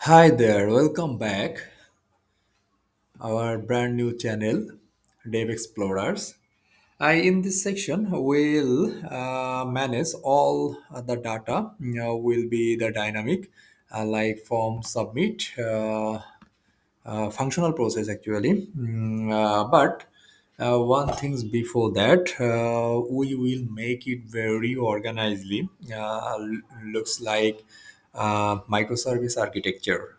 Hi there, welcome back. Our brand new channel, Dev Explorers. In this section, we'll manage all the data. Will be the dynamic, like form submit, functional process actually. But one things before that, we will make it very organizedly. Looks like microservice architecture.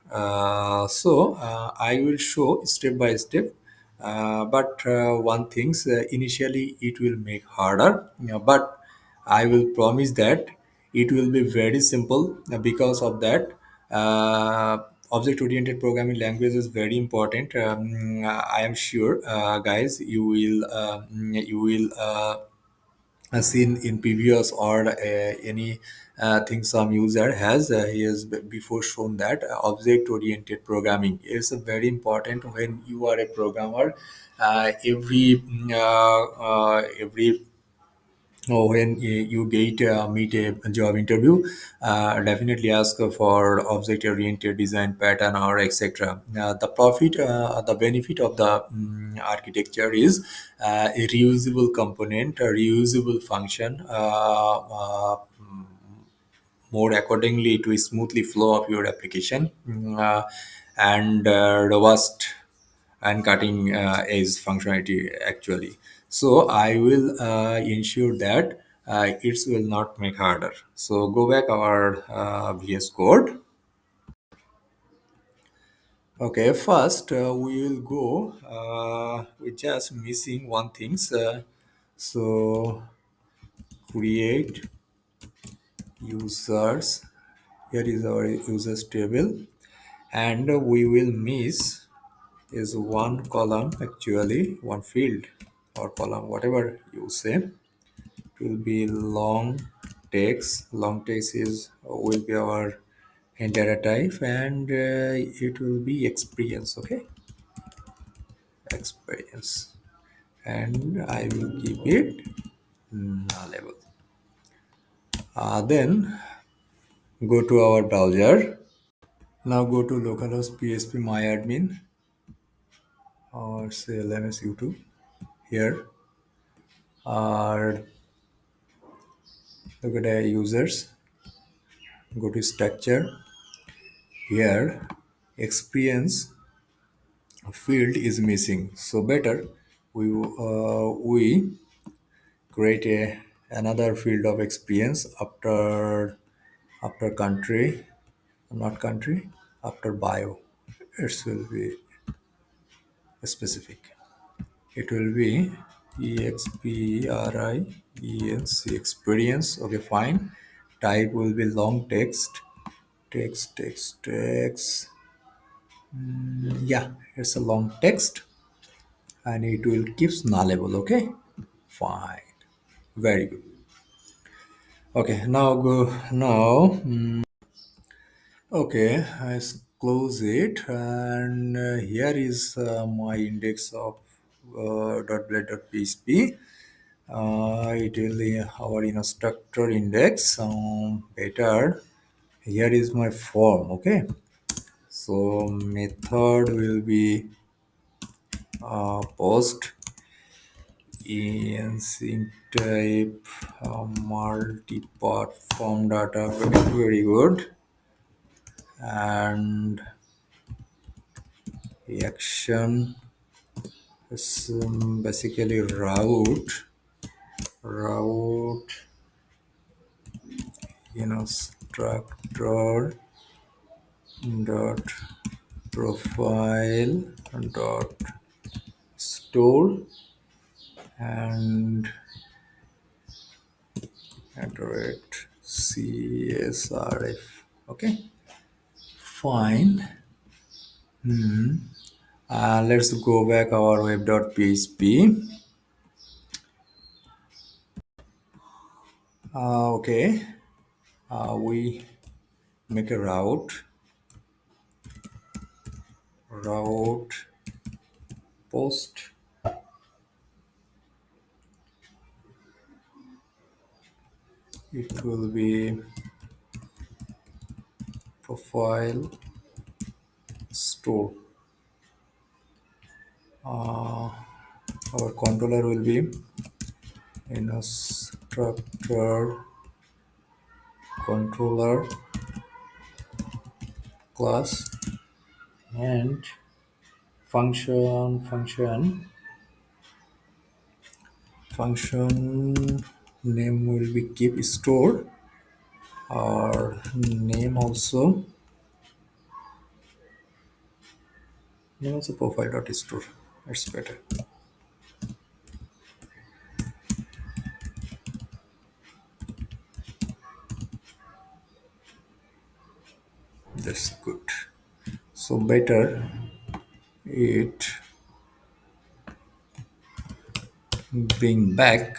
So I will show step by step. But one things initially it will make harder, but I will promise that it will be very simple because of that. Object-oriented programming language is very important. I am sure, guys, you will seen in previous or any thing some user has he has before shown that object-oriented programming is very important when you are a programmer. Every when you get meet a job interview, definitely ask for object-oriented design pattern or etc. The benefit of the architecture is a reusable component, a reusable function. More accordingly to smoothly flow of your application, and robust and cutting edge functionality actually. So I will ensure that it will not make harder. So go back our VS Code. Okay, first we will go with just missing one things. So create users. Here is our users table, and we will miss is one column actually, one field or column, whatever you say. It will be long text. Long text is will be our data type, and it will be experience. Okay, experience, and I will give it nullable. Then go to our browser. Now go to localhost PHP myadmin or say LMS YouTube. Here are look at the users. Go to structure. Here experience field is missing, so better we create another field of experience after country, not country, after bio. It will be specific. It will be experience, experience. Okay, fine. Type will be long text, text. Yeah, it's a long text, and it will keeps nullable. Okay, fine, very good. Okay, now go now. Okay, close it, and here is my index of .blade.php. It will be our instructor index. Better. Here is my form. Okay, so method will be post in sync type, multi-part form data. Very good. And action is basically route structure dot profile dot store and iterate csrf. Okay, fine. Let's go back our web.php. Okay, we make a route post. It will be profile store. Our controller will be instructor controller class, and function name will be keep store, or name also profile dot store. That's better. That's good. So better it bring back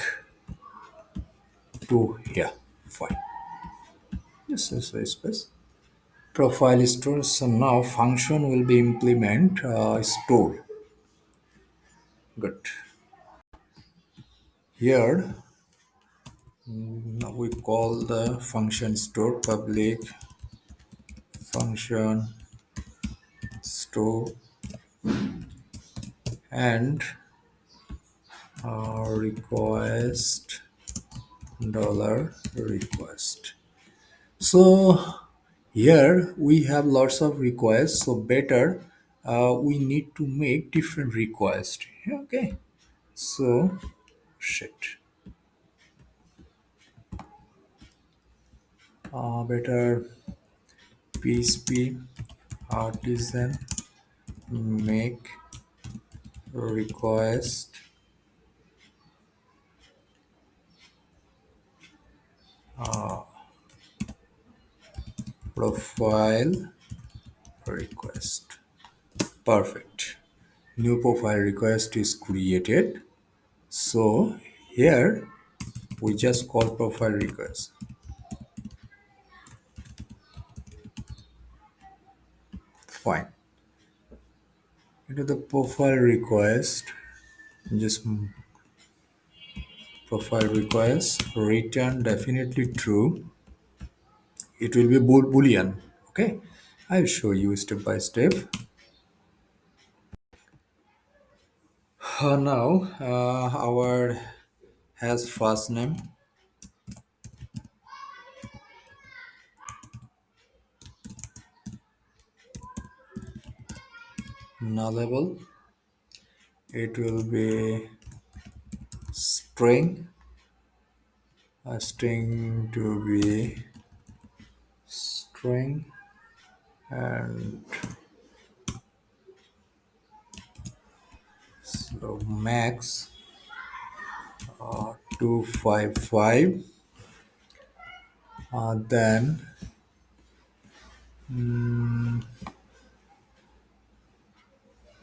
to here. Fine. This is space. Profile store. So now function will be implement store. Good. Here now we call the function store public function store, and request dollar request. So here we have lots of requests. So better we need to make different requests. Okay. So shit. Better PHP artisan make request profile request. Perfect. New profile request is created. So here we just call profile request. Fine. Into the profile request, just profile request return definitely true. It will be boolean. Okay. I'll show you step by step. Now our has first name, nullable. It will be string, a string to be string, and so max 255. Then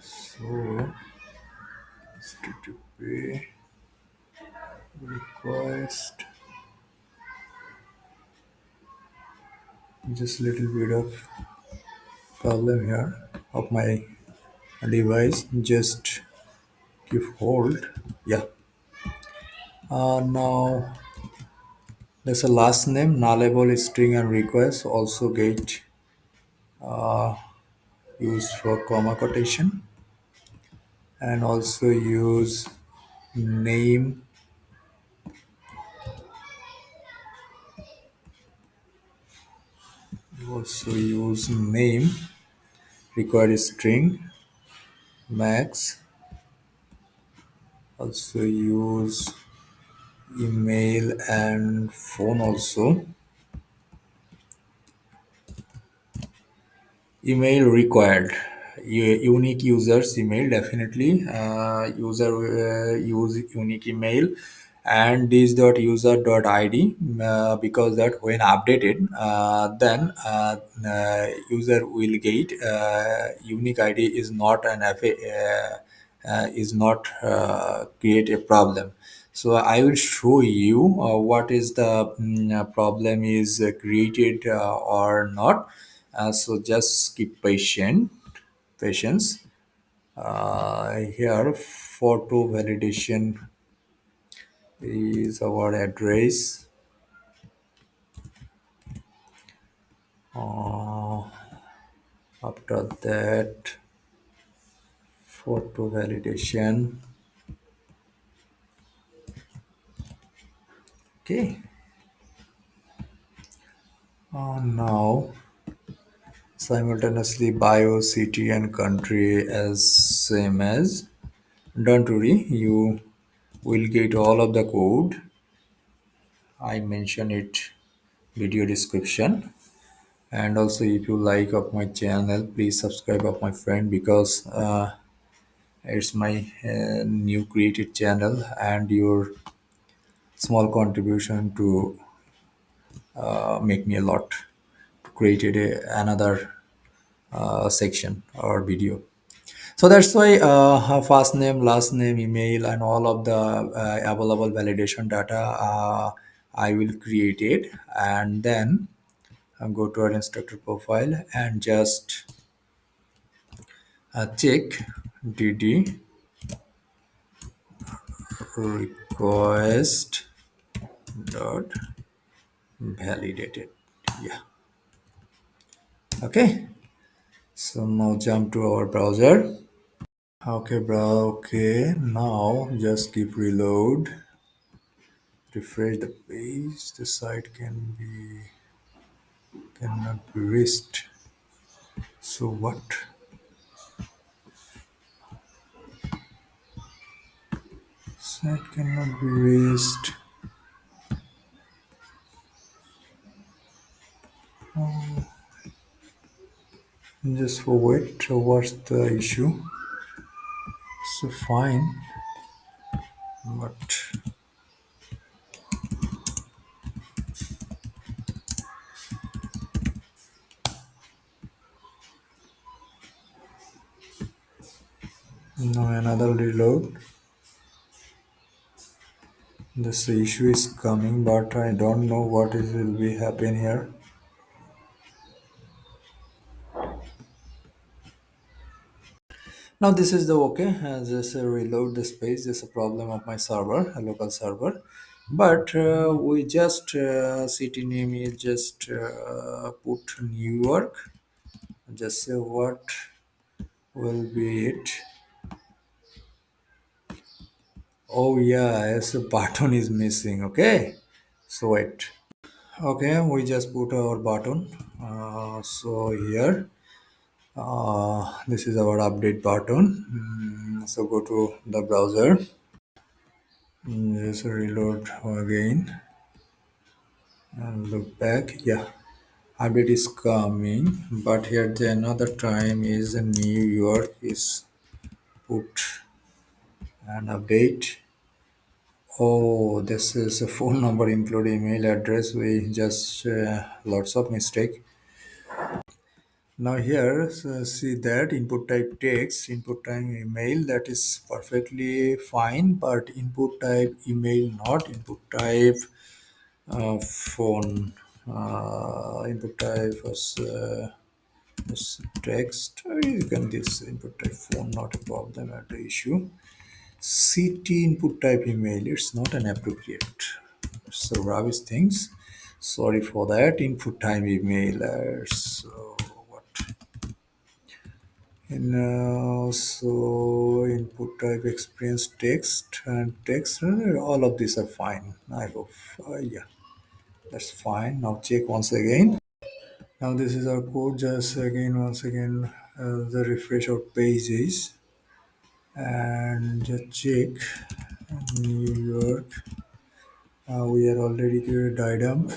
so HTTP request, just little bit of problem here of my device, just keep hold. Yeah. Now there's a last name, nullable string and request also get used for comma quotation, and also use name, also use name required string max, also use email and phone also. Email required. Unique users email definitely. User use unique email, and this dot user dot id, because that when updated, then user will get unique id is not an is not create a problem. So I will show you what is the problem is created or not. So just keep patience. Here photo validation is our address. After that, photo validation. Okay. Now simultaneously bio, city, and country as same as. Don't worry, you will get all of the code. I mention it video description. And also, if you like of my channel, please subscribe of my friend because it's my new created channel, and your small contribution to make me a lot to create another section or video. So that's why her first name, last name, email, and all of the available validation data I will create it, and then go to our instructor profile and just check DD request dot validated. Yeah. Okay. So now jump to our browser. Okay, bro. Okay. Now just keep reload. Refresh the page. The site cannot be reached. So what? Site cannot be reached. Just for wait. So what's the issue? So fine, but now another reload. This issue is coming, but I don't know what is will be happen here. Now this is the okay. Just reload the space. This is a problem of my server, a local server. But we just city name is just put New York. Just say what will be it. Oh yeah, yes, a button is missing. Okay, so wait. Okay, we just put our button. So here, this is our update button. So go to the browser. Just reload again and look back. Yeah, update is coming, but here the another time is New York is put an update. Oh, this is a phone number include email address. We just lots of mistake. Now here, so see that input type text, input type email, that is perfectly fine, but input type email not, input type phone, input type as text. You can this input type phone not a problem at the issue. CT input type email, it's not an appropriate. So rubbish things. Sorry for that. Input type email. So what? And so input type experience text and text. All of these are fine. I hope. Yeah, that's fine. Now check once again. Now this is our code. Just again, once again, the refresh of pages and just check New York. We are already here. Diadem.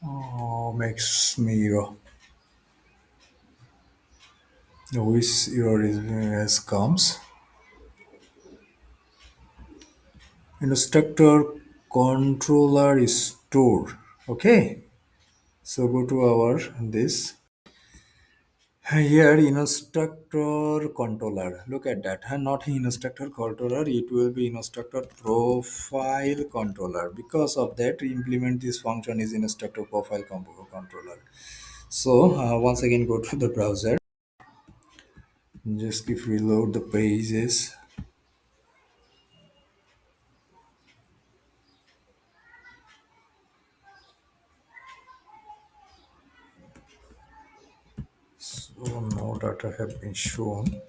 Oh, makes me which error is comes. Instructor controller is stored. Okay, so go to our this here instructor controller. Look at that. Not instructor controller. It will be instructor profile controller. Because of that, implement this function is instructor profile controller. So once again, go to the browser. Just if reload the pages. So no data have been shown.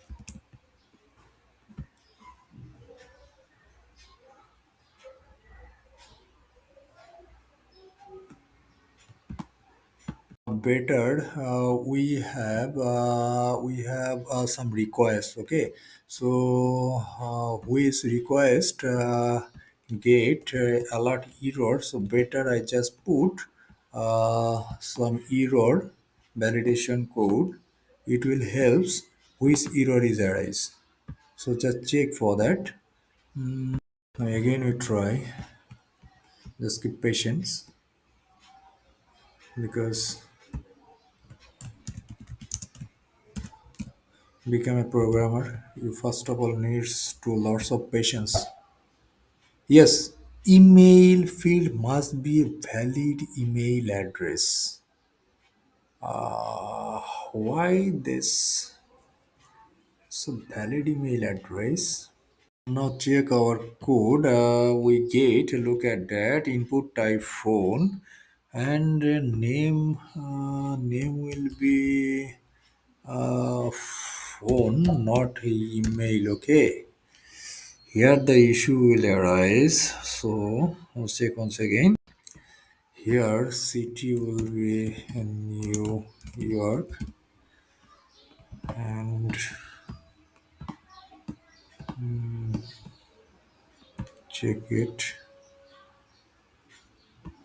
Better we have some requests. Okay, so who is request get alert error, so better I just put some error validation code. It will helps which error is arise, so just check for that. Now again we try. Just keep patience, because become a programmer, you first of all needs to lots of patience. Yes, email field must be a valid email address. Why this? So valid email address. Now check our code. We get a look at that input type phone, and name will be phone, not email. Okay. Here the issue will arise. So let's check once again. Here city will be in New York, and check it.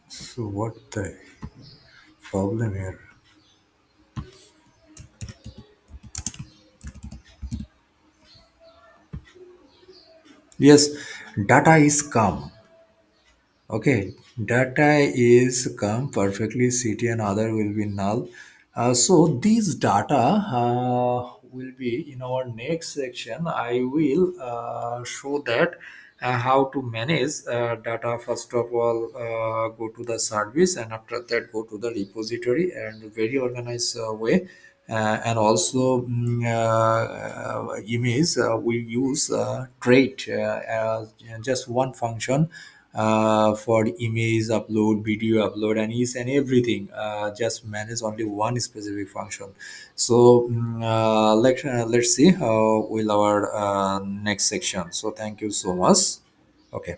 So what the problem here? Yes, data is come. Okay, data is come perfectly. City and other will be null. So these data will be in our next section. I will show that how to manage data. First of all, go to the service, and after that go to the repository, and very organized way. And also image, we use trait as just one function for image upload, video upload, and each and everything. Just manage only one specific function. So let's see how will our next section. So thank you so much. Okay.